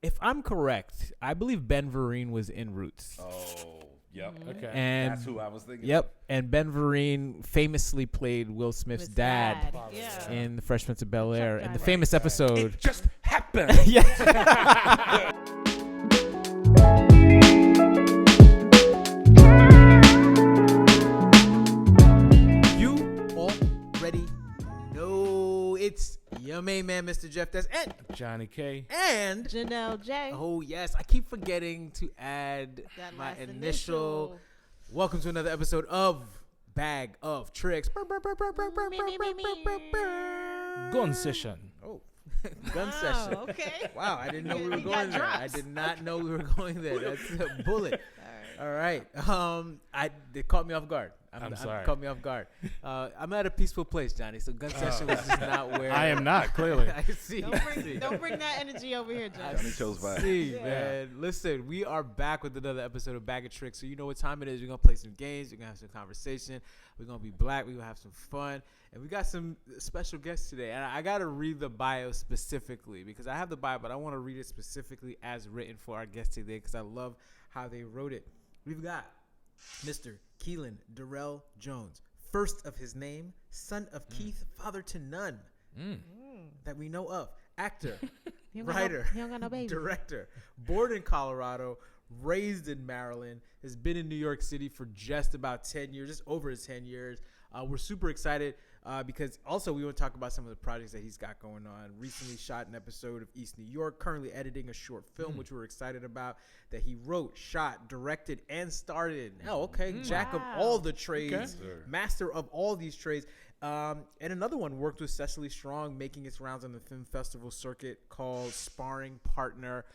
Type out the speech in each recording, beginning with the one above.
if I'm correct, I believe Ben Vereen was in Roots. Oh, yep. Okay. And That's who I was thinking. Yep. And Ben Vereen famously played Will Smith's dad Yeah. in The Fresh Prince of Bel-Air in the driver. famous episode. It just happened. Yeah. You already know it's your main man, Mr. Jeff Des, and Johnny K. Janelle J. oh yes, I keep forgetting to add That my last initial. Welcome to another episode of Bag of Tricks. Gun session. Oh, gun session. Okay. Wow, I didn't know we were We got going there. I drops. did not know we were going there. That's a bullet. All right. All right. It caught me off guard. I'm sorry. Caught me off guard. I'm at a peaceful place, Johnny. So gun session was just not where I am not, clearly. I see. Don't bring that energy over here, I Johnny. Johnny chose vibe. see, Yeah. man. Listen, we are back with another episode of Bag of Tricks. So you know what time it is. We're gonna play some games. We're gonna have some conversation. We're gonna be black. We're gonna have some fun. And we got some special guests today. And I gotta read the bio specifically because I have the bio, but I want to read it specifically as written for our guest today because I love how they wrote it. We've got Mr. KeiLyn Durrel Jones, first of his name, son of Keith, father to none that we know of, actor, He don't got writer, he don't got no baby. director, born in Colorado, raised in Maryland, has been in New York City for just about 10 years, just over 10 years. We're super excited because also we want to talk about some of the projects that he's got going on. Recently shot an episode of East New York, currently editing a short film, which we're excited about, that he wrote, shot, directed, and starred in. Oh, okay. Jack of all the trades, master of all these trades. And another one worked with Cecily Strong, making its rounds on the film festival circuit, called Sparring Partner.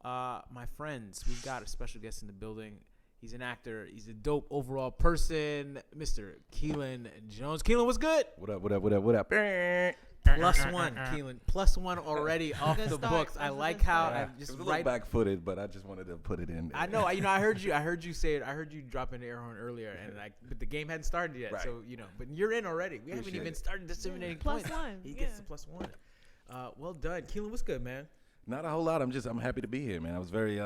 My friends, we've got a special guest in the building. He's an actor. He's a dope overall person, Mr. KeiLyn Jones. KeiLyn, what's good? What up, what up, what up, what up? Plus one, KeiLyn. Plus one already off Good the start. books. I That's a like good how start. I It just was a little right. back-footed, but I just wanted to put it in there. I know. I heard you say it. I heard you drop in the air horn earlier, and but the game hadn't started yet. Right. So but you're in already. We haven't Appreciate even it. started disseminating Plus points. one, He gets yeah. the plus one. Well done, KeiLyn. What's good, man? Not a whole lot. I'm happy to be here, man. I was very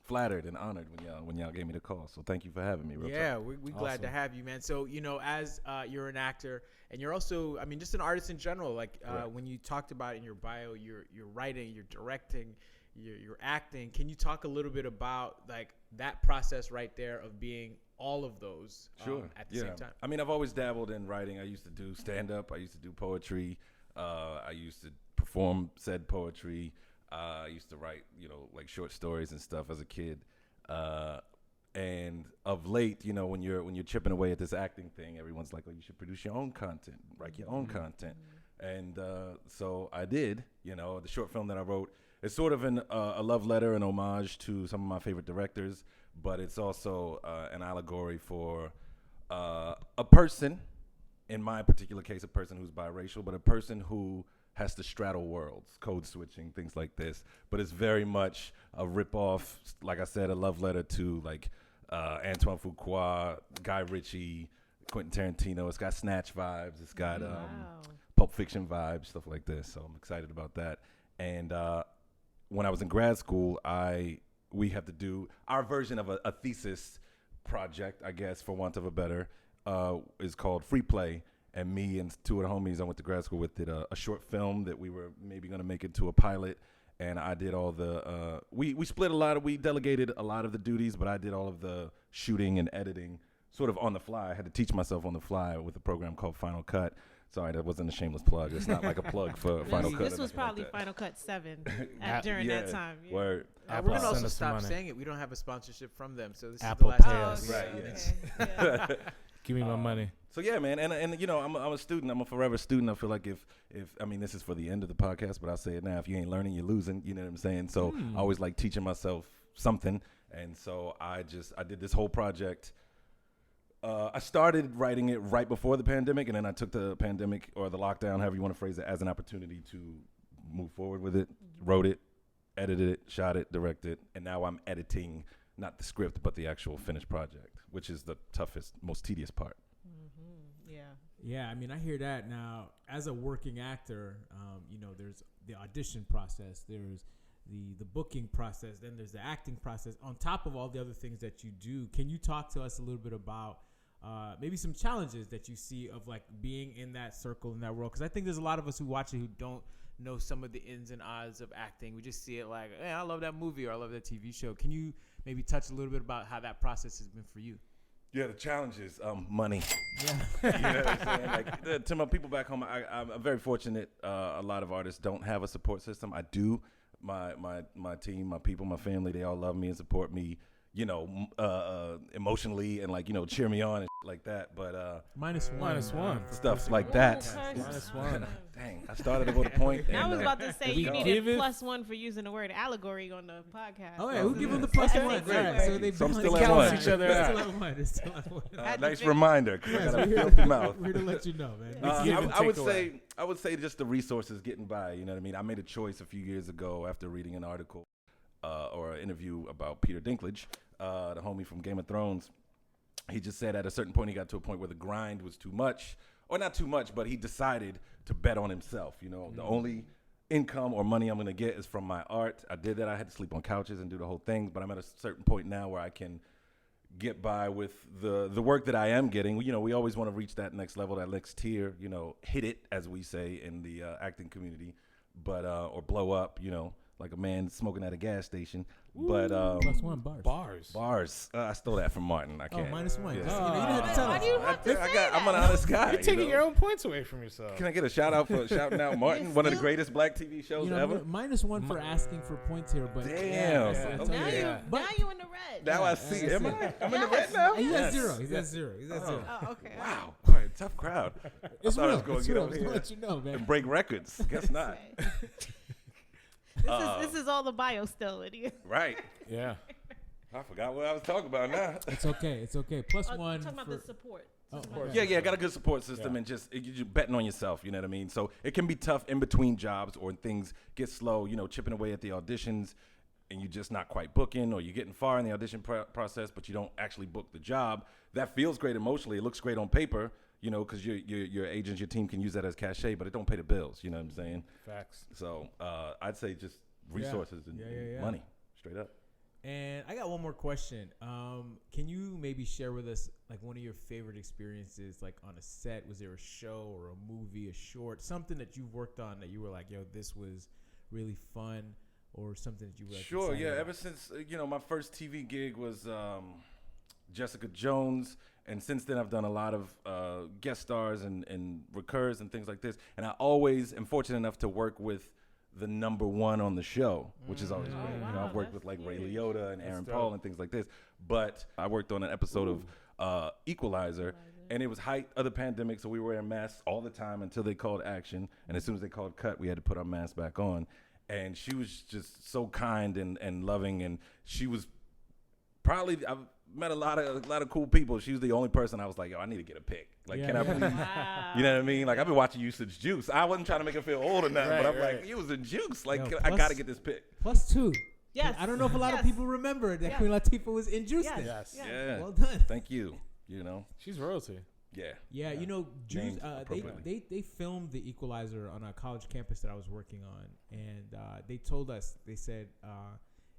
flattered and honored when y'all gave me the call. So thank you for having me. Real Yeah, talk. we're glad to Awesome. have you, man. So, as you're an actor and you're also, just an artist in general, like Correct. when you talked about in your bio, you're writing, you're directing, you're acting. Can you talk a little bit about like that process right there of being all of those at the same time? I mean, I've always dabbled in writing. I used to do stand-up. I used to do poetry. I used to perform said poetry. I used to write, like short stories and stuff as a kid. And of late, when you're chipping away at this acting thing, everyone's like, "Oh, you should produce your own content, write your own content." And so I did. The short film that I wrote is sort of a love letter, an homage to some of my favorite directors, but it's also an allegory for a person, in my particular case, a person who's biracial, but a person who has to straddle worlds, code switching, things like this. But it's very much a rip-off, like I said, a love letter to like Antoine Fuqua, Guy Ritchie, Quentin Tarantino. It's got Snatch vibes. It's got Pulp Fiction vibes, stuff like this. So I'm excited about that. And when I was in grad school, we have to do our version of a thesis project, I guess, for want of a better, is called Free Play. And me and two of the homies I went to grad school with did a short film that we were maybe going to make into a pilot. And I did all the, we split we delegated a lot of the duties, but I did all of the shooting and editing sort of on the fly. I had to teach myself on the fly with a program called Final Cut. Sorry, that wasn't a shameless plug. It's not like a plug for Final Cut. This or was nothing like probably that. Final Cut 7 during that time. Yeah. Word. We're Apple going to also send us some stop money. saying it. We don't have a sponsorship from them. So this Apple is the pay last us. time. Right, okay. Yeah. Give me my money. So yeah, man, and I'm a student. I'm a forever student. I feel like if this is for the end of the podcast, but I'll say it now. If you ain't learning, you're losing. You know what I'm saying? So I always like teaching myself something, and so I did this whole project. I started writing it right before the pandemic, and then I took the pandemic or the lockdown, however you want to phrase it, as an opportunity to move forward with it. Wrote it, edited it, shot it, directed, and now I'm editing not the script but the actual finished project, which is the toughest, most tedious part. Yeah. Yeah, I hear that. Now, as a working actor, there's the audition process. There's the booking process, then there's the acting process, on top of all the other things that you do. Can you talk to us a little bit about maybe some challenges that you see of like being in that circle, in that world? Because I think there's a lot of us who watch it who don't know some of the ins and outs of acting. We just see it like, hey, I love that movie or I love that TV show. Can you maybe touch a little bit about how that process has been for you? Yeah, the challenge is money. Yeah. You know what I'm saying? Like, to my people back home, I'm very fortunate. A lot of artists don't have a support system. I do. My team, my people, my family, they all love me and support me, you know, emotionally and like, you know, cheer me on and like that. But -1 stuff like that. -1. Dang, I started to go to point. I was about to say you give needed it- +1 for using the word allegory on the podcast. Oh, yeah, we'll give them the +1. Great. Right, so they So I'm balance still at each one. other Each other They're out. still at one. They're still at one. Nice reminder, because I Yes, got a we're filthy here, mouth. we're here to let you know, man. Give and I would take away. say just the resources getting by. You know what I mean? I made a choice a few years ago after reading an article or an interview about Peter Dinklage, the homie from Game of Thrones. He just said at a certain point he got to a point where the grind was too much, or not too much, but he decided to bet on himself. You know, the only income or money I'm going to get is from my art. I did that. I had to sleep on couches and do the whole thing, but I'm at a certain point now where I can get by with the work that I am getting. You know, we always want to reach that next level, that next tier, you know, hit it, as we say in the acting community, but or blow up, you know, like a man smoking at a gas station. But +1 bars. bars. I stole that from Martin. I Oh, can't. -1. Yeah. You know, you didn't have to tell Why us. do you have to say I'm an that? honest guy. You're taking you know? your own points away from yourself. Can I get a shout out for shouting out Martin, one of the greatest black TV shows You know, ever? -1 for asking for points here, but Damn. yeah, Yeah. I told Now you. you, But now you in the red. Now I see. Am I? I'm in the red now? he's at Yes. 0. He's at 0. He's at 0. Oh, okay. Wow. All right, tough crowd. It's I thought I real. was going It's to get real. over Just here to let you know, man. and break records. Guess not. This is all the bio still in here. Right. Yeah. I forgot what I was talking about now. It's okay. It's okay. +1 Talking about for the support. Oh, Yeah, I got a good support system Yeah. and just you're betting on yourself, you know what I mean? So it can be tough in between jobs or things get slow, you know, chipping away at the auditions and you're just not quite booking or you're getting far in the audition process, but you don't actually book the job. That feels great emotionally. It looks great on paper, you know, because your agents, your team can use that as cachet, but it don't pay the bills, you know what I'm saying? Facts. So I'd say just resources and Yeah. money, straight up. And I got one more question. Can you maybe share with us like one of your favorite experiences, like on a set? Was there a show or a movie, a short, something that you've worked on that you were like, yo, this was really fun, or something that you were like, Sure, excited yeah. about? Ever since you know, my first TV gig was Jessica Jones, and since then I've done a lot of guest stars and recurs and things like this. And I always am fortunate enough to work with the #1 on the show, which is always great. You know, wow, I've worked that's with like Ray huge. Liotta and Aaron dope. Paul and things like this. But I worked on an episode of Equalizer, and it was height of the pandemic, so we were wearing masks all the time until they called action. And as soon as they called cut, we had to put our masks back on. And she was just so kind and loving, and she was probably, I've met a lot of cool people. She was the only person I was like, yo, I need to get a pic. Like, Yeah. can I please? Wow. You know what I mean? Like, I've been watching you since Juice. I wasn't trying to make her feel old or nothing, but I'm Right. like, you was in Juice. Like, Yo, I plus- got to get this pic. +2. Yes. I don't know if a lot of Yes. people remember that Yes. Queen Latifah was in Juice. Yes. Then. Yes. Yeah. Yeah. Well done. Thank you. You know? She's royalty. Yeah. Yeah, you know, Juice, Named appropriately. they filmed The Equalizer on a college campus that I was working on, and they told us, they said,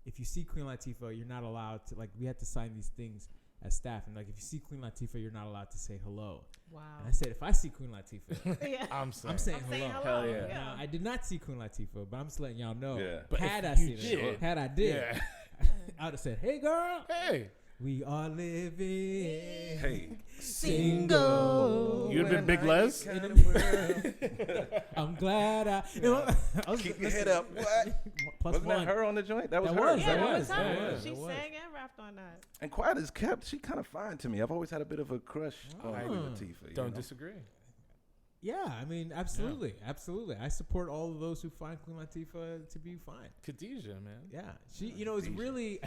if you see Queen Latifah, you're not allowed to, like, we had to sign these things as staff, and like, if you see Queen Latifah, you're not allowed to say hello. Wow. And I said, if I see Queen Latifah, Yeah. I'm saying. I'm saying I'm hello. saying hello. Hell yeah. Now, I did not see Queen Latifah, but I'm just letting y'all know. Yeah. But Had if I you seen did- it, had I did, Yeah. I would have said, hey girl, Hey. we are living Hey. single. You'd been Big Les? I'm glad I was Keep your head up. What? Plus Wasn't one. that her on the joint? That was That her. was, Yeah, that that was, was that her. was, She that was. sang and rapped on that. And quiet as kept, she kind of fine to me. I've always had a bit of a crush on Oh. Queen Latifah. Don't you know? disagree. Yeah, I mean, absolutely, absolutely. I support all of those who find Queen Latifah to be fine. Khadijah, man. Yeah, she, you know, it's Khadijah. really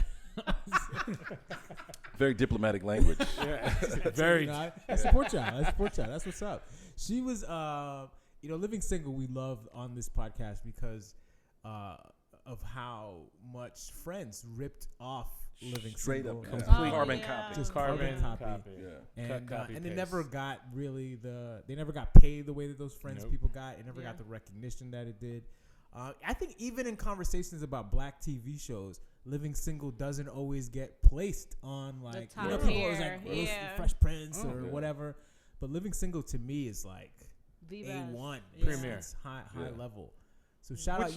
Very diplomatic language. Yeah. very. Very. You know, I support y'all. I support y'all. That's what's up. She was, you know, Living Single. We love on this podcast because of how much Friends ripped off Living Straight Single. up. Complete. Complete. Carbon yeah. copy. Just Carbon copy. copy. Yeah. And Copy, and it paste. never got really they never got paid the way that those Friends Nope. people got. It never Yeah. got the recognition that it did. I think even in conversations about black TV shows, Living Single doesn't always get placed on like top people always tier, like yeah. Fresh Prince or yeah. whatever. But Living Single to me is like The best. A1. Yeah. Premier. It's high Yeah. level. So shout out.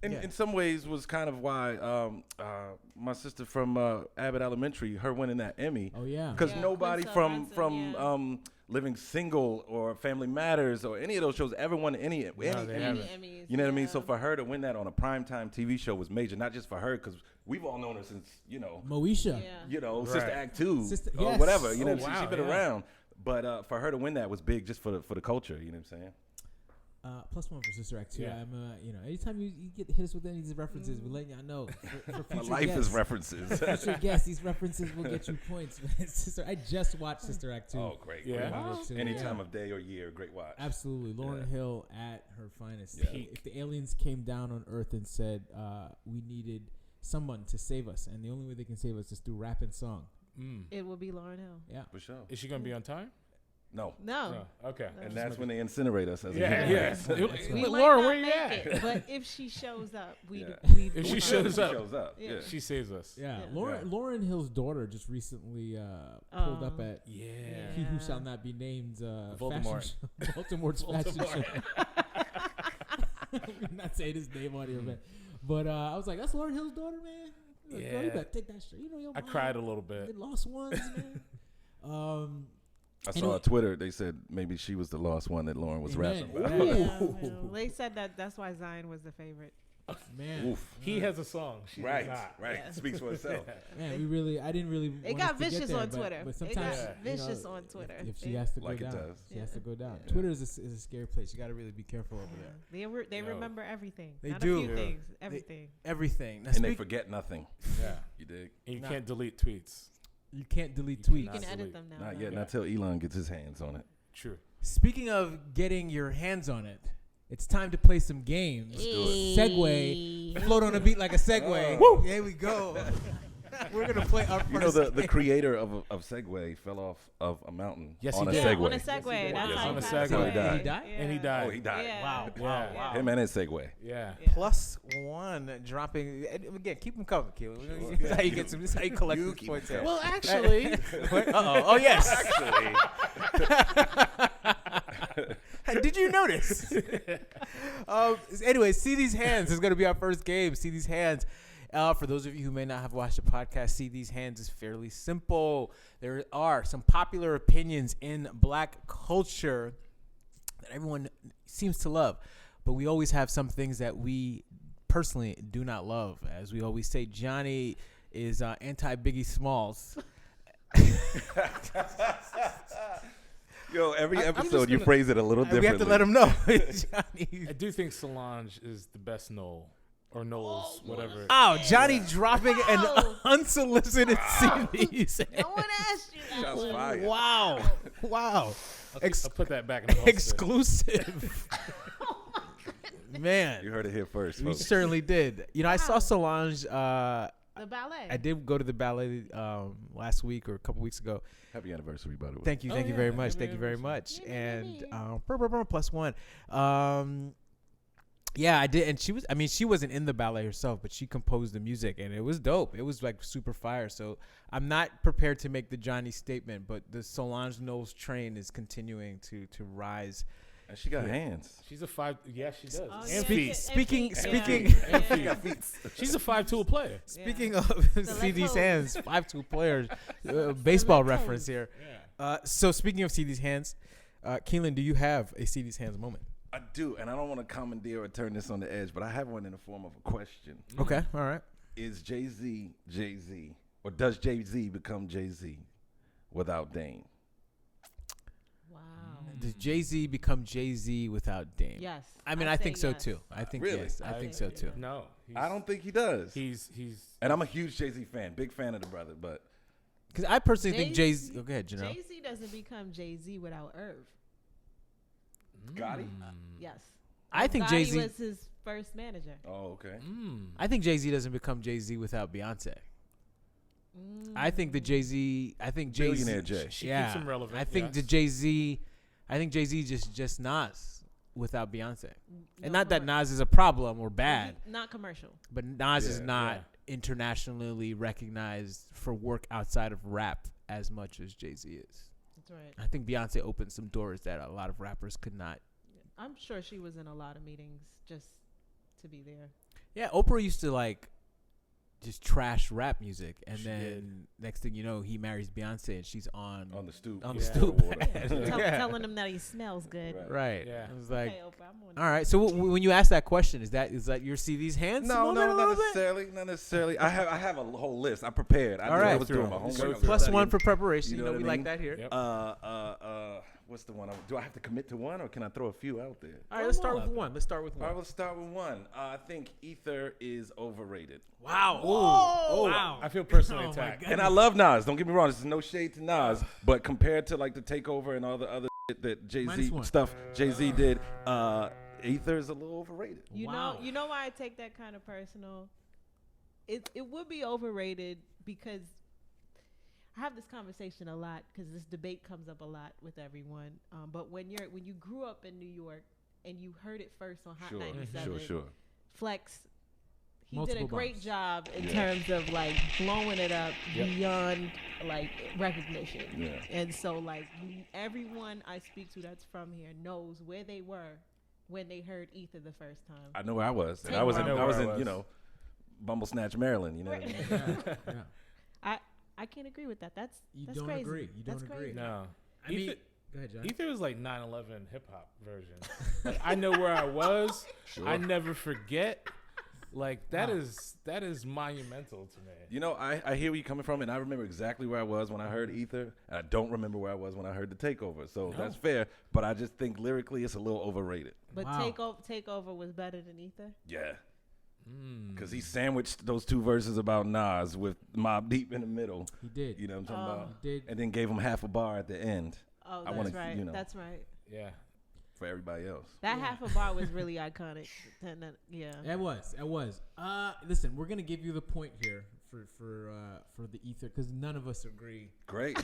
In some ways was kind of why my sister from Abbott Elementary, her winning that Emmy. Oh yeah. Because Yeah, nobody Quincy from Johnson, Living Single or Family Matters or any of those shows ever won any they Emmy. haven't. Emmys, You know what I mean? yeah. So for her to win that on a primetime TV show was major, not just for her, because we've all known her since, Moesha. Yeah. Sister Right. Act 2 Sister- or yes. whatever. You know, Oh, what I'm saying? wow, She's been yeah. around. But for her to win that was big just for the culture. You know what I'm saying? +1 for Sister Act 2. Yeah. I'm anytime you get hit us with any of these references, we're letting y'all know. For My future life guests, is references. future guests, these references will get you points. Sister, I just watched Sister Act 2. Oh, great. Yeah. Great watch. Oh. Any Yeah. time of day or year, great watch. Absolutely. Lauren Yeah. Hill at her finest. Yeah. If the aliens came down on Earth and said we needed someone to save us, and the only way they can save us is through rap and song. It will be Lauryn Hill. Yeah. For sure. Is she gonna be on time? No. No. Oh, okay. No. And that's when they incinerate us as a Yeah, human yeah. race. We But might Lauren, not where you make at? it, but if she shows up, Yeah. If she If shows up, shows up. Yeah. Yeah. she saves us. Yeah. Yeah. Lauren Hill's daughter just recently pulled up at Yeah. He Who Yeah. Shall Not Be Named Voldemort. fashion show. Baltimore's fashion show. I'm not saying his name on here, man. But I was like, that's Lauren Hill's daughter, man. Like, girl, you Yeah. better take that straight. You know your I mom, cried a little bit. the lost ones, man. I saw Anyway. on Twitter, they said maybe she was the lost one that Lauren was Amen. rapping about. Ooh. Yeah, well, they said that's why Zion was the favorite. Man. Oof. He has a song. She Right, does not. right. Yeah. Speaks for itself. Man, I didn't really. It want got us to get vicious there, on but- Twitter. But It sometimes got vicious on Twitter. If she Yeah. has to go Like it down, does. she has to go down. Yeah. Twitter is a scary place. You got to really be careful over there. They Yo. remember everything. They Not do. a few Yeah. things. Everything. Everything. Now, And they forget nothing. Yeah. You dig? And you Nah. can't delete tweets. you can't delete You tweets. You can Not edit delete. them now. Not though. yet. Yeah. Not till Elon gets his hands on it. True. Speaking of getting your hands on it, it's time to play some games. do it. Segway. Float on a beat like a Segway. Oh. There we go. We're gonna play our first. You know, the game. creator of Segway fell off of a mountain Yes, on he a did. Segway. On a Segway. That's Yes, how on he a passed Segway. away. He died? He died? And he died. Oh, he died. Yeah. Wow. Yeah. Wow. Him and his Segway. Yeah. Yeah. +1 dropping. And again, keep them coming, Keelan. Sure. This is how you get some. This is how you collect You these keep points. them here. Well, actually, Oh yes. Actually. Did you notice? Anyway, See These Hands is going to be our first game. See These Hands. For those of you who may not have watched the podcast, See These Hands is fairly simple. There are some popular opinions in black culture that everyone seems to love, but we always have some things that we personally do not love. As we always say, Johnny is anti-Biggie Smalls. Yo, every I'm just episode you gonna- phrase it a little differently. We have to let him know. Johnny. I do think Solange is the best Noel or Knowles, whatever. Oh, Johnny dropping an Oh. unsolicited CDs. No one asked you that. Shots one. fired. Wow. Wow. I'll put that back in the holster. Exclusive. Man, You heard it here first, we folks. certainly did. You know, I saw Wow. Solange. The ballet. I did go to the ballet last week or a couple weeks ago. Happy anniversary, by the way. Thank you, Oh, thank you yeah. very much, Happy thank you very much. anniversary. And +1. Yeah, I did, and she wasn't in the ballet herself, but she composed the music, and it was dope. It was like super fire. So I'm not prepared to make the Johnny statement, but the Solange Knowles train is continuing to rise. And she got hands. She's a 5. Yeah, she does. Oh, And yeah. feet. Speaking- Yeah. speaking- Yeah. She's a 5-tool player. Speaking Yeah. of let's See These hope. Hands, 5-2 players, baseball let's reference hope. here. Yeah. So speaking of See These Hands, KeiLyn, do you have a See These Hands moment? I do, and I don't want to commandeer or turn this on the edge, but I have one in the form of a question. Okay, all right. Is Jay-Z Jay-Z, or does Jay-Z become Jay-Z without Dame? Wow. Does Jay-Z become Jay-Z without Dame? Yes. I mean, I'd I say think so yes. too. I think Really? yes. I think so too. No. I don't think he does. He's And I'm a huge Jay-Z fan, big fan of the brother, but Because I personally think Jay-Z- Jay-Z. Go ahead, Janelle. Jay-Z doesn't become Jay-Z without Irv. Gotti? Yes. I think Gotti Jay-Z. was his first manager. Oh, okay. I think Jay-Z doesn't become Jay-Z without Beyonce. I think the Jay-Z. I think Jay-Z. Billionaire Jay. She yeah, keeps him relevant. I think yes. the Jay-Z. I think Jay-Z just Nas. without Beyonce. No And not that commercial. Nas is a problem or bad, Not commercial. but Nas is Yeah, not internationally recognized for work outside of rap as much as Jay-Z is. That's right. I think Beyonce opened some doors that a lot of rappers could not. I'm sure she was in a lot of meetings just to be there. Yeah, Oprah used to like just trash rap music, and She then did. next thing you know, he marries Beyonce, and she's on On the stoop. on the Yeah. stoop. Yeah. Telling him that he smells good. Right. Right. Yeah. It was like, Okay, Oprah, I'm on all right. So when you ask that question, is that your see these hands? No, moment a not little bit? necessarily. Not necessarily. I have a whole list. I prepared. I All knew I right. was doing my Go homework. through I it. was Plus studying. one for preparation. You You know know, what we I like mean? that here. Yep. What's the one? Do I have to commit to one, or can I throw a few out there? All right, let's start with one. Let's start with All right, one. let's start with one. I think Ether is overrated. Wow. Oh, wow. I feel personally Oh, my attacked. God. And I love Nas. Don't get me wrong. This is no shade to Nas, but compared to like the Takeover and all the other shit that Minus Jay-Z one. stuff Jay-Z did, Ether is a little overrated. Wow. You know why I take that kind of personal? It would be overrated because I have this conversation a lot because this debate comes up a lot with everyone. But when you grew up in New York and you heard it first on Hot 97, Sure. Flex, he Multiple did a great bars. job in Yeah. terms of like blowing it up Yep. beyond like recognition. Yeah. And so like everyone I speak to that's from here knows where they were when they heard Ether the first time. I know where I was. And Take I was one. in, I know I was where in, I was. you know, Bumble Snatch, Maryland. You know what I mean? Yeah. I can't agree with that. That's You that's don't crazy. agree. You don't That's agree. crazy. No. I mean, Ether, go ahead, John. Ether was like 9/11 hip hop version. Like, I know where I was. Sure. I never forget. Like that Wow. is monumental to me. You know, I hear where you're coming from, and I remember exactly where I was when I heard Ether, and I don't remember where I was when I heard the Takeover. So No. that's fair, but I just think lyrically it's a little overrated. But Wow. Takeover was better than Ether. Yeah, Mm. because he sandwiched those two verses about Nas with Mobb Deep in the middle. He did. You know what I'm talking about? He did. And then gave him half a bar at the end Oh, I that's wanna, right. you know. That's right. Yeah. for everybody else. That Yeah. half a bar was really iconic. And then, yeah. It was. Listen, we're gonna give you the point here for the Ether because none of us agree. Great.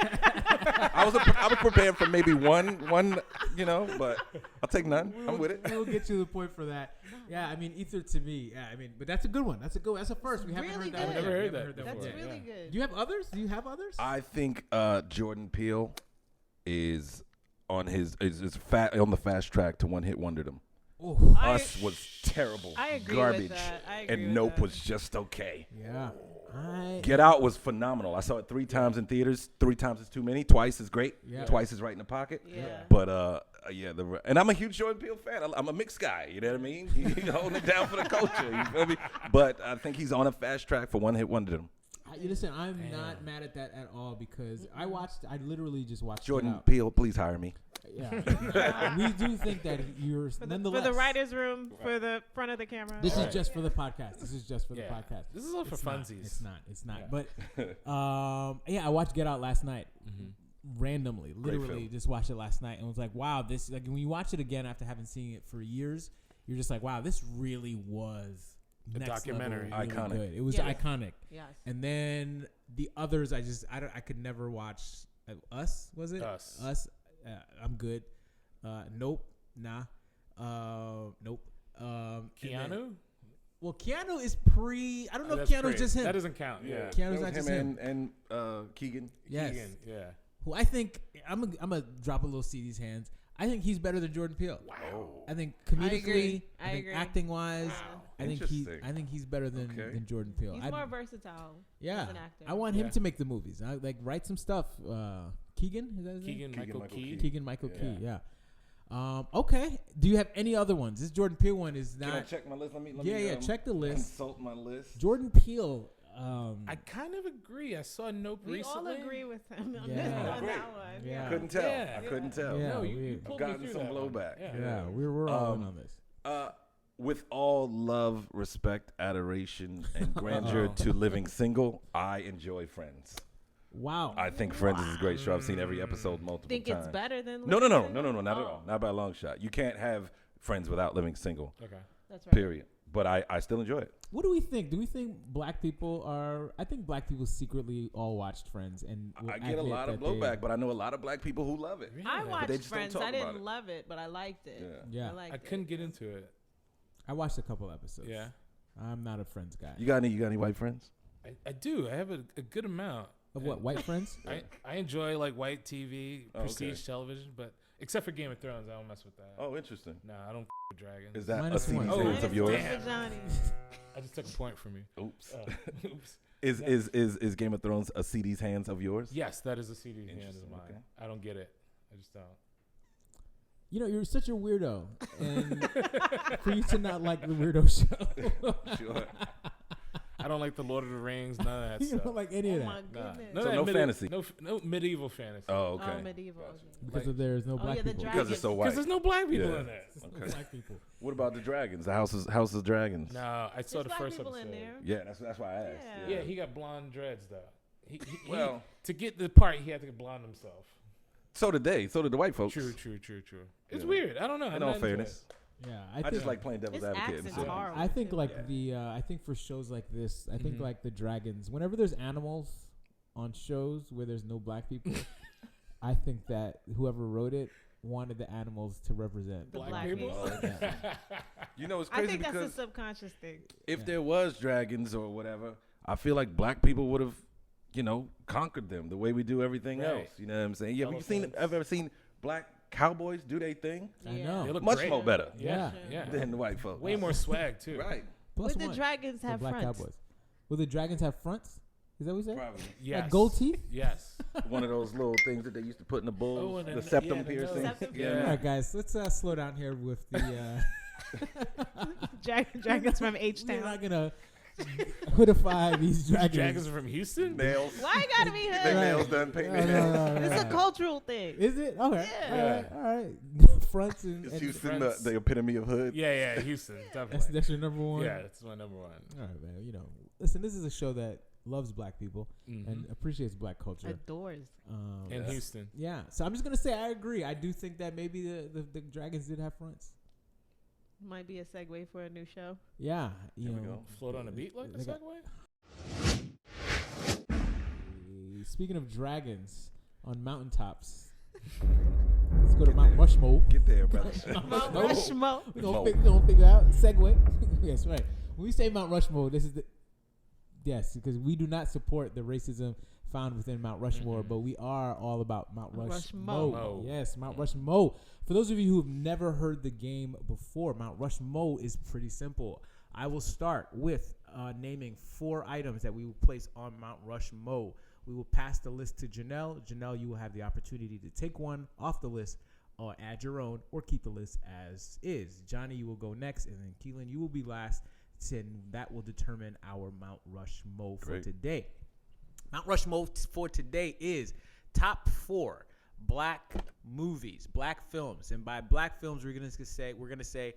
I was prepared for maybe one, you know, but I'll take none. I'm with it. We'll get you the point for that. Yeah, I mean Ether to me. Yeah, I mean, but that's a good one. That's a first. We haven't Really heard that. good. one Never yet. heard We that haven't That's before. really Yeah. good. Do you have others? Do you have others? I think Jordan Peele is on is on the fast track to one hit wonderdom. Oh, Us was terrible, I agree garbage, with that. I agree and with Nope that. was just okay. yeah. Get Out was phenomenal. I saw it 3 times in theaters. 3 times is too many. Twice is great. Yeah. Twice is right in the pocket. Yeah. But yeah, and I'm a huge Jordan Peele fan. I'm a mixed guy. You know what I mean? He's holding it down for the culture. You feel me? But I think he's on a fast track for one hit wonderdom. Listen, I'm Damn. not mad at that at all because I literally just watched Get Jordan Out. Peele, please hire me. Yeah. We do think that you're For nonetheless. the writers' room, for the front of the camera. This Right. is just for the podcast. This is just for the Yeah. podcast. This is all for It's not. funsies. It's not. Yeah. But yeah, I watched Get Out last night. Randomly, Great literally, film. just watched it last night and was like, "Wow, this!" Like when you watch it again after having seen it for years, you're just like, "Wow, this really was A next documentary. level, really Iconic. good. It was Yes. iconic." Yes. And then the others, I could never watch. Us was it? Us. I'm good. Nope. Nah. Nope. And then- Keanu? well, Keanu is pre. I don't know if That's Keanu's great. just him. That doesn't count. Yeah. Keanu's That not was just him him. and Keegan. Yes. Keegan, yeah. Who I think I'm gonna drop a little CD's hands. I think he's better than Jordan Peele. Wow. I think I comedically, agree. I I think agree. acting wise, Wow. I think Interesting. he's better than Okay. Jordan Peele. He's more versatile yeah, as an actor. I want him Yeah. to make the movies. I like write some stuff. Keegan, is that his name? Keegan Michael Michael Key. Key. Keegan Michael Yeah. Key. Yeah. Okay. Do you have any other ones? This Jordan Peele one is Can I not. check my list? Let me Check the list. consult my list. Jordan Peele. I kind of agree. I saw Nope We recently. all agree with him on, Yeah. on Great. that one. Yeah. Couldn't tell. Yeah. I couldn't tell. Yeah. No, you we- pulled I've me gotten through some that one. blowback. Yeah, we're all in on this. With all love, respect, adoration, and grandeur Uh-oh. to living single, I enjoy Friends. Wow. I think Friends is a great show. I've seen every episode multiple Think times. it's better than No, Living Single? not at Oh, all. Not by a long shot. You can't have Friends without living single. Okay. That's right. Period. but I still enjoy it. What do we think? Do we think black people are? I think black people secretly all watched Friends, and I get a lot of blowback, but I know a lot of black people who love it. I But watched they just don't Friends. talk I about didn't it. love it, but I liked it. Yeah. I I couldn't get into it. I watched a couple episodes. Yeah. I'm not a Friends guy. You got any white friends? I do. I have a good amount. Of what? White friends? I enjoy like white TV, Oh, okay. prestige television, but except for Game of Thrones, I don't mess with that. Oh, interesting. Nah, I don't with dragons. Is that Minus a one. CD Oh, fans of yours? damn. Johnny. I just took a point from you. Oops. Oops. Is Game of Thrones a CD's hands of yours? Yes, that is a CD hand of Interesting, mine. okay. I don't get it. I just don't. You know, you're such a weirdo, and for you to not like the weirdo show, Sure. I don't like the Lord of the Rings, none of that you stuff. don't like any Oh of my that Nah. goodness. None So of no that fantasy? No medieval fantasy. Oh, okay. Oh, medieval. Gotcha. Okay. because Like- there's no Oh, black yeah, the people. dragons. Because it's so Because white. there's no black people Yeah. in there. There's Okay. no black people. What about the dragons? The House of Dragons. No, I saw There's the black first people episode. in there. Yeah, that's why I asked. Yeah. Yeah, he got blonde dreads though. Well- to get the part, he had to get blonde himself. So did they. So did the white folks. True. It's Yeah. weird. I don't know. In I'm all not into fairness, Yeah, I just like playing devil's His advocate. accent's and horrible. I think too. like Yeah. I think for shows like this, I think Mhm. like the dragons. Whenever there's animals on shows where there's no black people, I think that whoever wrote it wanted the animals to represent The Black black people. people. You know, it's I crazy think that's a because subconscious thing. if Yeah. there was dragons or whatever, I feel like black people would have, conquered them the way we do everything Right. else. You know what I'm saying? Yeah, have you Elephants. ever seen black cowboys do their thing I Yeah. know. They look much great. more better Yeah, Yeah. yeah. than the white folks? Way more swag too. Right. Plus Would the one, dragons the have black fronts? cowboys. Will the dragons have fronts? Is that what you said? Probably. Yes. Like gold teeth? Yes. One of those little things that they used to put in the bulls, Oh, and the then- septum yeah, the piercing. nose. Septum Yeah. All right, guys, let's slow down here with the. Dragons from We're H-Town. not gonna hoodify these dragons. Dragons are from Houston. Nails. Why you gotta be Their hood? nails done, paint their nails. It's a cultural thing. Is it? Okay. Yeah. All right. Fronts and, Is and Houston friends. the epitome of hood? Yeah, Houston. Definitely. that's your number one. Yeah, that's my number one. All right, man. Listen, this is a show that loves black people Mhm. and appreciates black culture. Adores. In Yes. Houston. Yeah. So I'm just gonna say I agree. I do think that maybe the dragons did have fronts. Might be a segue for a new show. Yeah. You There we know. go. Float on a beat like they the got- Segway. Speaking of dragons on mountaintops, let's go to Mount Rushmore. Get there, brother. Mount No. Rushmore. We're Mo. gonna figure out segue. Yes, right. When we say Mount Rushmore, this is yes, because we do not support the racism found within Mount Rushmore, Mhm. but we are all about Mount Rushmore. Rushmore. Yes, Mount Rushmore. For those of you who have never heard the game before, Mount Rushmore is pretty simple. I will start with naming 4 items that we will place on Mount Rushmore. We will pass the list to Janelle. Janelle, you will have the opportunity to take one off the list or add your own or keep the list as is. Johnny, you will go next, and then KeiLyn, you will be last. And that will determine our Mount Rushmore for Great. today. Mount Rushmore for today is top 4 black movies, black films, and by black films we're gonna say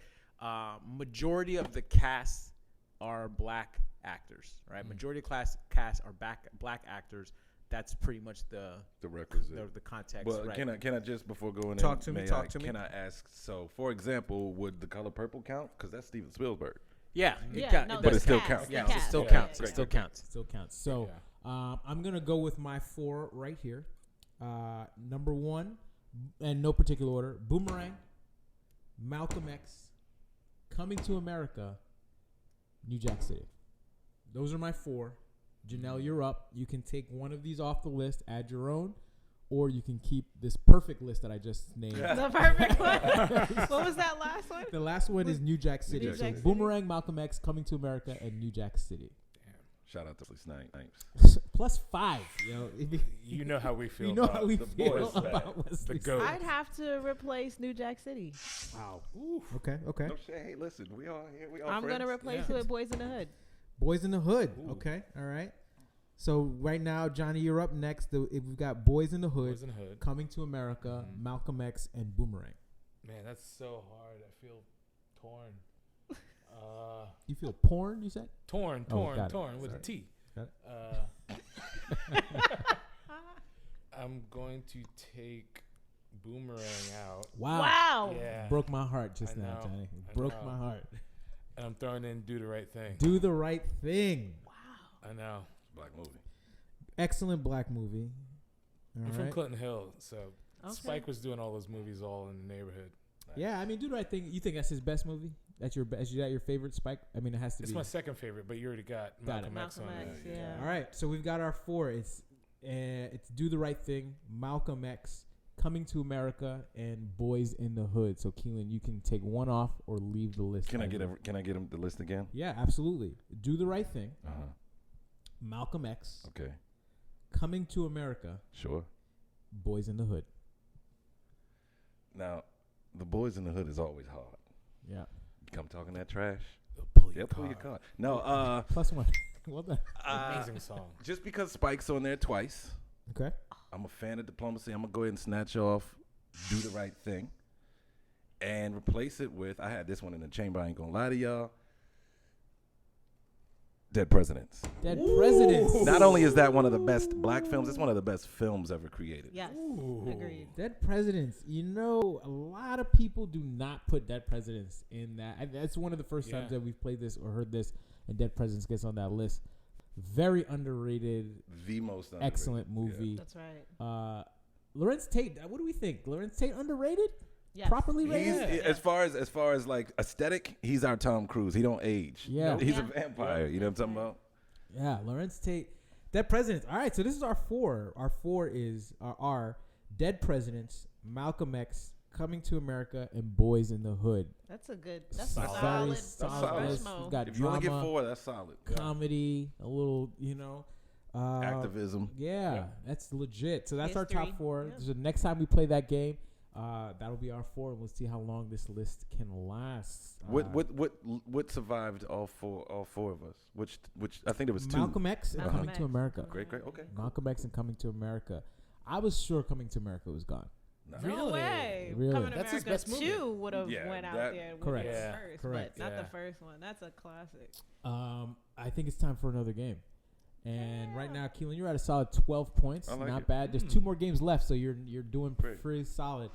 majority of the cast are black actors, right? Majority of cast are black actors. That's pretty much the requisite. the context. Well, right? can I just before going Talk in, to me, may talk I- to me. Can I ask? So, for example, would The Color Purple count? Because that's Steven Spielberg. Yeah, Yeah, no, But the it still cast, counts. the Yeah, cast. it still Yeah. counts. Great, It still great, great. counts. It still counts. So Yeah. I'm gonna go with my 4 right here. Number 1, in no particular order: Boomerang, Malcolm X, Coming to America, New Jack City. Those are my 4. Janelle, you're up. You can take one of these off the list, add your own, or you can keep this perfect list that I just named. The perfect one. What was that last one? The last one is New Jack City. New So Jack City. Boomerang, Malcolm X, Coming to America, and New Jack City. Shout out to Snipes. Plus 5. You know how we feel. You know about how we the feel boys, man. about Wesley. The goat. I'd have to replace New Jack City. Wow. Okay. No shit. Hey, listen, we all here. We all I'm friends. gonna replace Yeah. it with Boys in the Hood. Boys in the Hood. Ooh. Okay. All right. So right now, Johnny, you're up next. We've got Boys in the Hood, Boys in the Hood. Coming to America, Mhm. Malcolm X, and Boomerang. Man, that's so hard. I feel torn. You feel porn? You said? Torn got it. with a T. Got I'm going to take Boomerang out. Wow. Wow. Yeah. Broke my heart just I now, know. Johnny. I Broke know. my heart. And I'm throwing in Do the Right Thing. Do the Right Thing. I know. Black movie. Excellent black movie. All I'm from right. Clinton Hill, so Okay. Spike was doing all those movies all in the neighborhood. Yeah, I mean, Do the Right Thing. You think that's his best movie? That's your is that your favorite Spike? I mean, it has to It's be. my second favorite, but you already got Got it. Malcolm X on Malcolm there. X, yeah. All right, so we've got our 4. It's Do the Right Thing, Malcolm X, Coming to America, and Boys in the Hood. So KeiLyn, you can take one off or leave the list. Can I get him the list again? Yeah, absolutely. Do the Right Thing, Uh-huh. Malcolm X, Okay. Coming to America, Sure. Boys in the Hood. Now, the Boys in the Hood is always hard. Yeah. Come talking that trash. Pull They'll pull your card. No, Plus one. Well done. Amazing song. just because Spike's on there twice, Okay. I'm a fan of diplomacy. I'm gonna go ahead and snatch off Do the Right Thing and replace it with, I had this one in the chamber, I ain't gonna lie to y'all, Dead Presidents. Dead Presidents. Not only is that one of the best black films, it's one of the best films ever created. Yes. Agreed. Dead Presidents. You know, a lot of people do not put Dead Presidents in that. That's one of the first times that we've played this or heard this, and Dead Presidents gets on that list. Very underrated, The most underrated. excellent movie. That's right. Lawrence Tate. What do we think? Lawrence Tate underrated? Yes. Properly He's rated? as far as like aesthetic, he's our Tom Cruise. He don't age. Yeah. He's Yeah. a vampire. You know what I'm talking about? Yeah, Lawrence Tate. Dead Presidents. All right, so this is our 4. Our 4 is our Dead Presidents, Malcolm X, Coming to America, and Boys in the Hood. That's a good. That's Solid. a Very solid. solid list. Rushmore. You've got If you only drama, get 4, that's solid. comedy, a little, Activism. Yeah, that's legit. So that's our History. top 4. Yeah. So next time we play that game, that'll be our 4, and we'll see how long this list can last. What survived all four of us? Which I think there was 2. Malcolm X and Malcolm Coming X. to America. Great. Okay. Malcolm X and Coming to America. I was sure Coming to America was gone. Nah. No Really? way. Really? Coming to That's his America best movie. 2 would have Yeah, went out that- there. Correct. With Yeah. it first, Correct. But not Yeah. the first one. That's a classic. I think it's time for another game. And right now, KeiLyn, you're at a solid 12 points. I like Not it. bad. There's 2 more games left, so you're doing Great. pretty solid.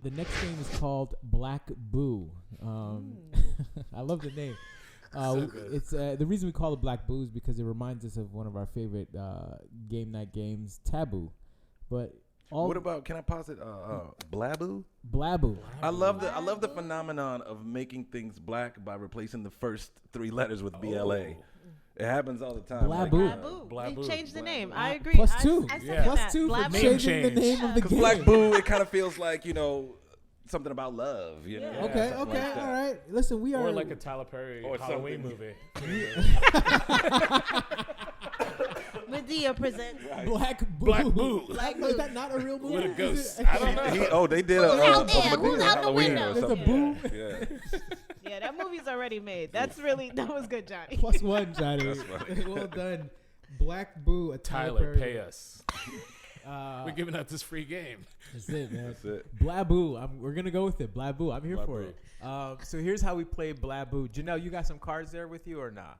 The next game is called Blaboo. I love the name. So good. It's the reason we call it Blaboo is because it reminds us of one of our favorite game night games, Taboo. But What about? Can I posit Blaboo? Blaboo? I love the phenomenon of making things black by replacing the first 3 letters with BLA. It happens all the time. Blaboo. Blaboo. Blaboo. They changed the Blaboo. name. I agree. Plus I- 2. I second Yeah. Plus that. 2 for Blaboo. Name changing the change. name of the Because game. Blaboo, it kind of feels like something about love. You know? Yeah. Okay, something okay, like that. all right. Listen, we are Or like a Tyler Perry Or Halloween something. movie. Medea presents. Blaboo. Blaboo. Is that not a real movie? With a Is ghost. it- I don't know. They did Who's out there? a Who's out the Halloween window? or There's a something. boo. Yeah. Yeah, that movie's already made. That was good, Johnny. Plus 1, Johnny. That's funny. Well done. Blaboo. A Tyler, pay us. Uh, We're giving out this free game. That's it, man. That's it. Blaboo. We're gonna go with it. Blaboo. I'm here for Blaboo. it. So here's how we play Blaboo. Janelle, you got some cards there with you or not?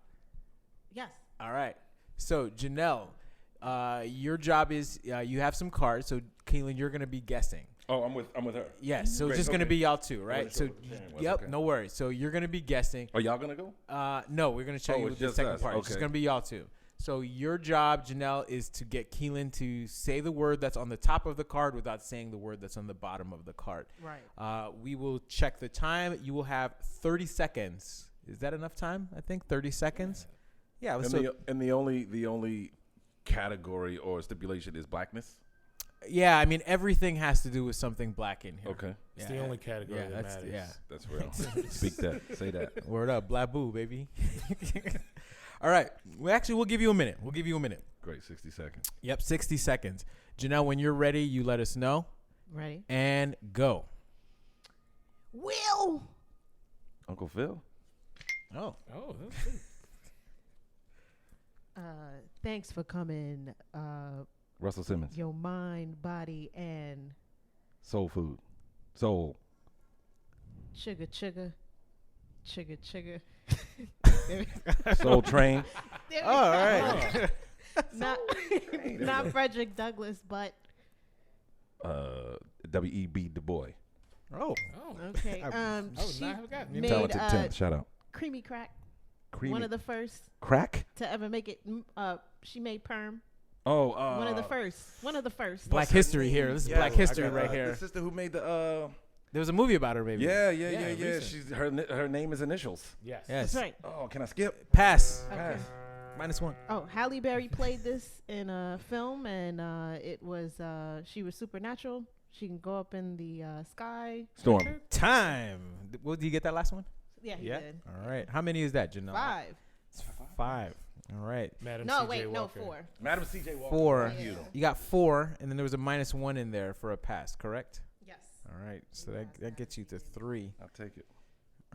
Yes. All right. So Janelle, your job is you have some cards. So KeiLyn, you're gonna be guessing. Oh, I'm with her. Yes. So Great, it's just gonna okay. be y'all two, right? wasn't So sure what the plan was, yep, okay. no worries. So you're gonna be guessing. Are y'all gonna go? No, we're gonna show Oh, you it's with the just second us. part. It's just Okay. gonna be y'all two. So your job, Janelle, is to get KeiLyn to say the word that's on the top of the card without saying the word that's on the bottom of the card. Right. We will check the time. You will have 30 seconds. Is that enough time? I think 30 seconds. Yeah. And the only category or stipulation is blackness. Yeah, I mean everything has to do with something black in here. Okay, It's Yeah, the only category yeah, that that's matters. yeah. that's real. Speak that. Say that. Word up, Blaboo, baby. All right. We'll give you a minute. Great. 60 seconds. Yep, 60 seconds. Janelle, when you're ready, you let us know. Ready? And go. Will. Uncle Phil. Oh. Oh, that's good. Thanks for coming. Russell Simmons. Your mind, body, and Soul food. Soul. sugar. Soul Train. There we Oh, all go. right. Not Frederick Douglass, but W.E.B. Du Bois. Oh. Oh. okay. I would She not have gotten made it. Talented Tim. Shout out. Creamy Crack. Creamy One of the first crack. to ever make it. She made perm. Oh, One of the first. One of the first. Black history here. This is Black history right The here. sister who made the There was a movie about her, maybe. yeah. recent. She's her name is initials. Yes. Yes. That's right. Oh, can I skip? Pass. Okay. -1. Oh, Halle Berry played this in a film, and it was she was supernatural. She can go up in the sky. Storm. Time. Did you get that last one? Yeah, he did. All right. How many is that, Janelle? 5. It's 5. All right. Madam No, C.J. wait, no, Walker. 4. Madam C.J. Walker. 4. Yeah. You got 4, and then there was a -1 in there for a pass, correct? Yes. All right. So that gets you to 3. I'll take it.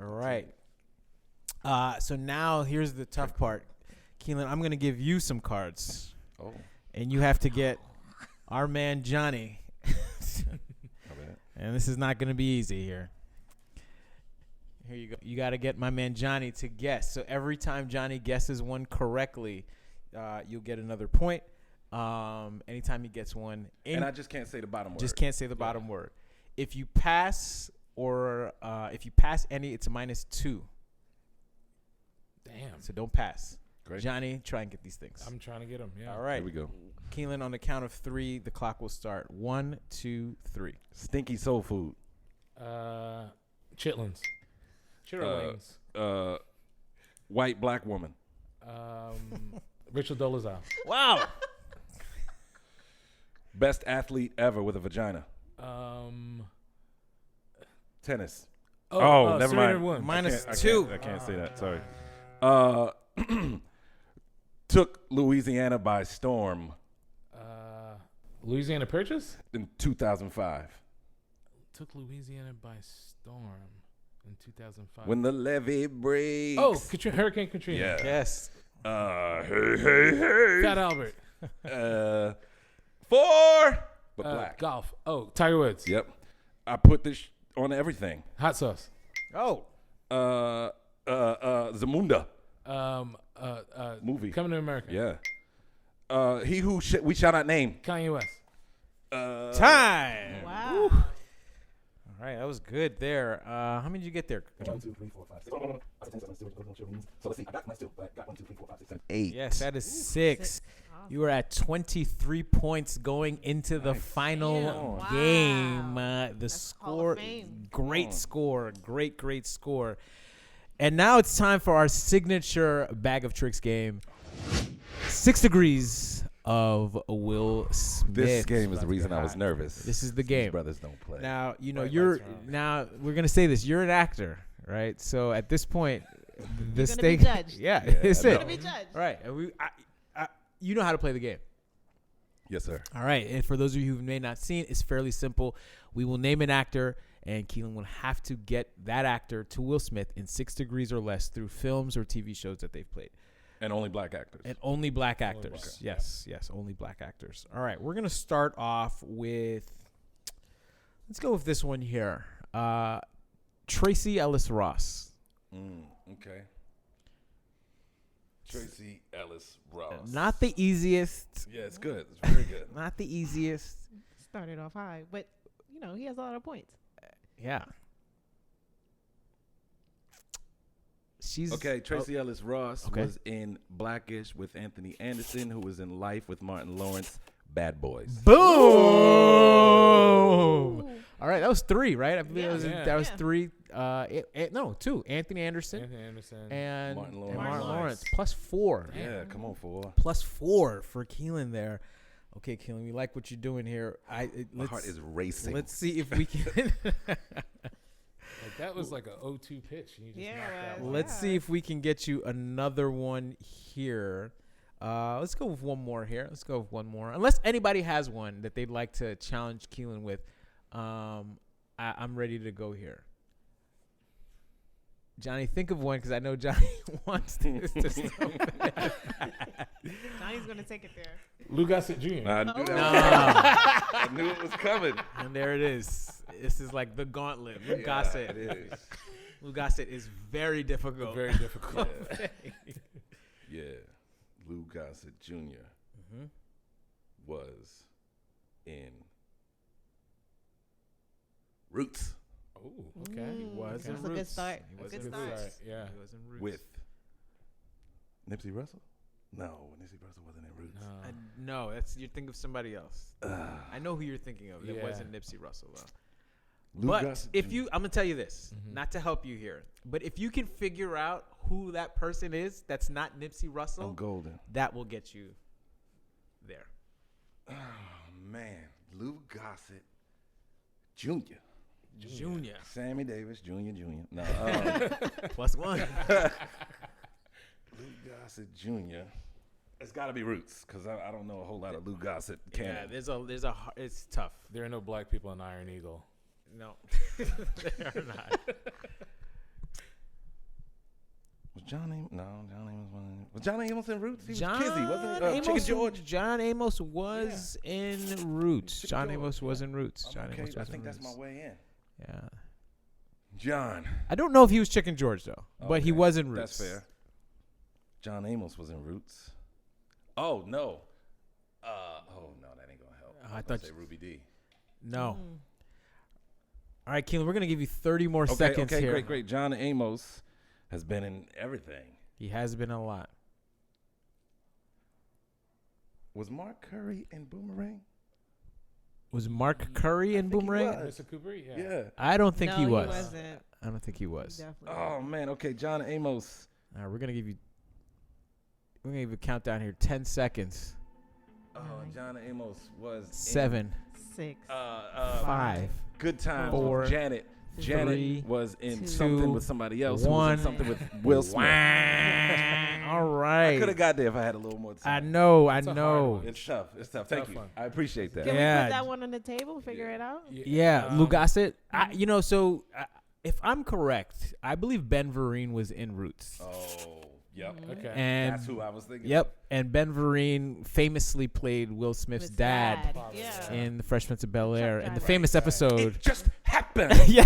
All right. So now here's the tough part. KeiLyn, I'm going to give you some cards, Oh, and you have to get our man Johnny. my bad. And this is not going to be easy here. Here you go. You got to get my man Johnny to guess. So every time Johnny guesses one correctly, you'll get another point. Anytime he gets one, And I just can't say the bottom word. just can't say the bottom word. If you pass or if you pass any, it's a -2. Damn. So don't pass. Great. Johnny, try and get these things. I'm trying to get him. Yeah. All right. Here we go. KeiLyn, on the count of 3, the clock will start. 1, 2, 3. Stinky soul food. Chitlins. Chitterlings. White black woman. Rachel Dolezal. Wow. Best athlete ever with a vagina. Tennis. Oh, never Serena mind. Williams. -2. I can't say that. Sorry. Took Louisiana by storm Louisiana Purchase? in 2005 Took Louisiana by storm in 2005. when the levee breaks. Oh, Hurricane Katrina. yeah. Yes. Hey. Fat Albert. 4, but black. Golf. Oh, Tiger Woods. Yep. I put this on everything. Hot sauce. Oh. Zamunda movie. Coming to America. Yeah. He who we shall not name. Kanye West. Time. Wow. All right, that was good there. How many did you get there? 1, 2, 3, 4, 5, 6. So let's see. I got my still, but I got 1, 2, 3, 4, 5, 6, 7, 8. Yes, that is 6. Awesome. You were at 23 points going into the final Damn. game. Wow. The That's Hall score, of Fame. great score, great score. And now it's time for our signature bag of tricks game. 6 degrees of Will Smith. This game is the reason I was nervous. This is the These game. brothers don't play. Now, you know, Bright you're lights are on. now we're going to say this. You're an actor, right? So at this point, the You're gonna be stake judged. Yeah, Yeah, it's I it. know. Gonna be judged. Right. And you know how to play the game. Yes, sir. All right. And for those of you who may not seen, it's fairly simple. We will name an actor, and KeiLyn will have to get that actor to Will Smith in 6 degrees or less through films or TV shows that they've played. And only black actors. And only black actors. black. Yes, only black actors. All right. We're going to start off with, let's go with this one here. Tracy Ellis Ross. Okay. Tracy Ellis Ross. Not the easiest. Yeah, it's good. It's very good. Not the easiest. Started off high, but you know he has a lot of points. Yeah. She's Okay, Tracy Ellis Ross Okay. was in Blackish with Anthony Anderson, who was in Life with Martin Lawrence. Bad Boys. Boom! Ooh. All right, that was 3, right? I believe Yeah. that was Yeah. 3. No, 2. Anthony Anderson Anthony Anderson. and Martin Martin Lawrence. Lawrence. Plus 4. Yeah, come on, 4. Plus 4 for KeiLyn there. Okay, KeiLyn, we like what you're doing here. My heart is racing. Let's see if we can. Like, that was like a 0-2 pitch. And you just Yeah, knocked that right. one. Let's see if we can get you another one here. Let's go with one more here. Let's go with one more. Unless anybody has one that they'd like to challenge KeiLyn with, I'm ready to go here. Johnny, think of one because I know Johnny wants this to stop. Johnny's gonna take it there. Lou Gossett Jr. I knew, No. I knew it was coming. And there it is. This is like the gauntlet. Lou Gossett. It is. Lou Gossett is very difficult. Very difficult. Yeah. Lou Gossett Jr. Mm-hmm. was in Roots. Oh, okay. He was in That's a good Roots. start. He was Good in start. Roots. Yeah. He was in Roots. With Nipsey Russell? No, Nipsey Russell wasn't in Roots. No, that's you're thinking of somebody else. I know who you're thinking of. It Yeah. wasn't Nipsey Russell though. Lou But Gossett if Jr. you, I'm gonna tell you this, Mhm. not to help you here, but if you can figure out who that person is, that's not Nipsey Russell, I'm golden. that will get you there. Oh man, Lou Gossett Jr. Junior Sammy Davis Jr. No, plus one. Lou Gossett Jr. It's got to be Roots because I don't know a whole lot of Lou Gossett. Yeah, Canon. it's tough. There are no black people in Iron Eagle. No, they are not. Was John Amos? No, John Amos wasn't. Was John Amos in Roots? He was John Kizzy, wasn't he? Amos, Chicken George. John Amos was in Roots. Chicken John George, Amos was yeah. in Roots. John Okay, Amos I was think in that's Roots. my way in. Yeah. John. I don't know if he was Chicken George though, but he Okay, was in Roots. That's fair. John Amos was in Roots. Oh no. Oh no, that ain't gonna help. I was thought gonna say Ruby D. No. Mm. All right, KeiLyn, we're gonna give you 30 more Okay, seconds okay, here. great. John Amos has been in everything. He has been a lot. Was Mark Curry in Boomerang? Was Mark Curry in think he Boomerang? was. Mr. Cooper? Yeah. Yeah. I don't think No, he was. wasn't. I don't think he was. Definitely. Oh man. Okay, John Amos. All right, we're gonna give you a countdown here. 10 seconds. Oh, John Amos was 7, 6. 5, Good Times. 4, with Janet. Janet 3, was in 2, something with somebody else. Who was 1. in something with Will Smith. All I could right. have got there if I had a little more I time. know. It's a hard one. It's tough. Thank Tough you. one. I appreciate that. Can Yeah. we put that one on the table? Figure it out. Yeah, Lou Gossett. Mhm. So if I'm correct, I believe Ben Vereen was in Roots. Oh, yep. Okay. And That's who I was thinking. yep, and Ben Vereen famously played Will Smith's His dad Yeah. in The Fresh Prince of Bel-Air, in the driver. famous episode. It just happened. Yeah.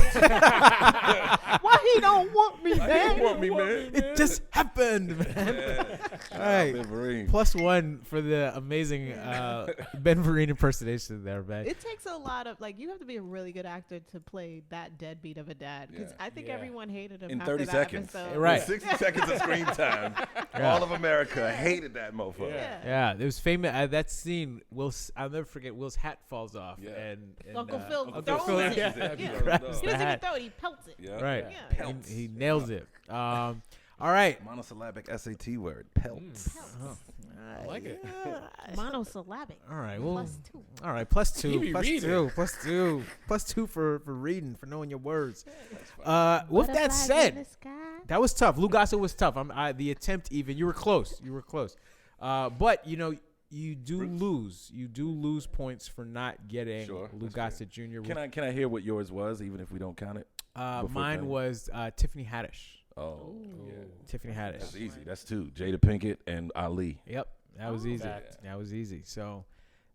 Why he don't want me, He man? want me, man. It just happened, man. Yeah. All right. Ben Vereen. +1 for the amazing Ben Vereen impersonation there, man. It takes a lot of you have to be a really good actor to play that deadbeat of a dad because Yeah. I think Yeah. everyone hated him In after 30 that seconds. episode. Right. 60 seconds of screen time. All of America hated that motherfucker. Yeah. Yeah, it was famous. That scene, I'll never forget. Will's hat falls off, Yeah. and Uncle Phil Uncle throws Phil, it. yeah, Yeah. Yeah. grabs He the doesn't even hat. throw it; he pelts it. Yeah. Right, Yeah. Yeah. Pelts. he nails it. All right. Monosyllabic SAT word. Pelts. Oh, I like it. Monosyllabic. all right. Well, +2. all right. +2. You be reading. +2 for reading, for knowing your words. With Butterflies that in said, the sky. that was tough. Lou Gossett was tough. The attempt, even you were close. You were close. But you do lose. You do lose points for not getting Sure, Lou that's fair. Gossett Jr. Can I hear what yours was, even if we don't count it? before Mine Penny? was Tiffany Haddish. Oh, yeah. Tiffany Haddish. That's easy. That's two. Jada Pinkett and Ali. Yep, that was easy. Fact. That was easy. So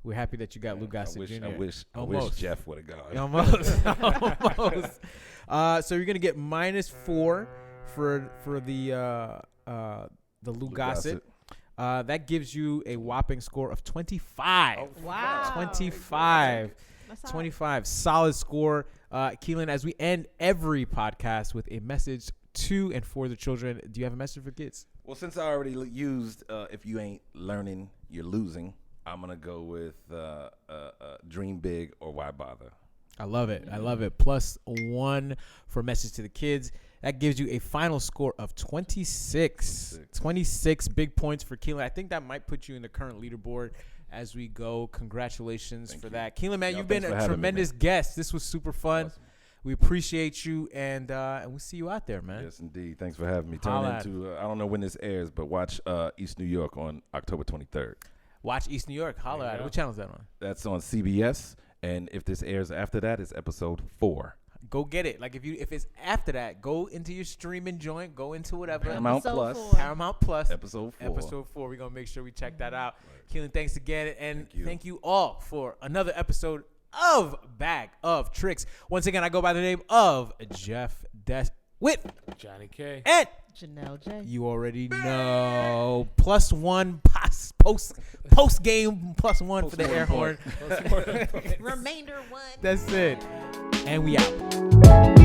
we're happy that you got Lou Gossett Jr. I wish Almost. Jeff would have gone. Almost. Almost. So you're gonna get -4 for the Lou Gossett. That gives you a whopping score of 25. Wow. 25. That's all right. 25. Solid score. KeiLyn, as we end every podcast with a message to and for the children, do you have a message for kids? Well, since I already used if you ain't learning, you're losing, I'm going to go with dream big or why bother. I love it. I love it. +1 for message to the kids. That gives you a final score of 26. 26 big points for KeiLyn. I think that might put you in the current leaderboard as we go. Congratulations Thank for you. that. KeiLyn, man, Y'all, you've been thanks for a having me, tremendous man. guest. This was super fun. Awesome. We appreciate you, and we'll see you out there, man. Yes, indeed. Thanks for having me. Turn Holla at into, I don't know when this airs, but watch East New York on October 23rd. Watch East New York. Holla There at you it. go. What channel is that on? That's on CBS. And if this airs after that, it's episode 4. Go get it. Like if it's after that, go into your streaming joint. Go into whatever. Paramount Episode Plus. 4. Paramount Plus. Episode 4. Episode 4. We're going to make sure we check that out. KeiLyn, thanks again. And Thank you. thank you all for another episode of Bag of Tricks. Once again, I go by the name of Jeff Des with Johnny K. and Janelle J. you already know +1 post game +1 for the air horn. Remainder 1. That's it. And we out.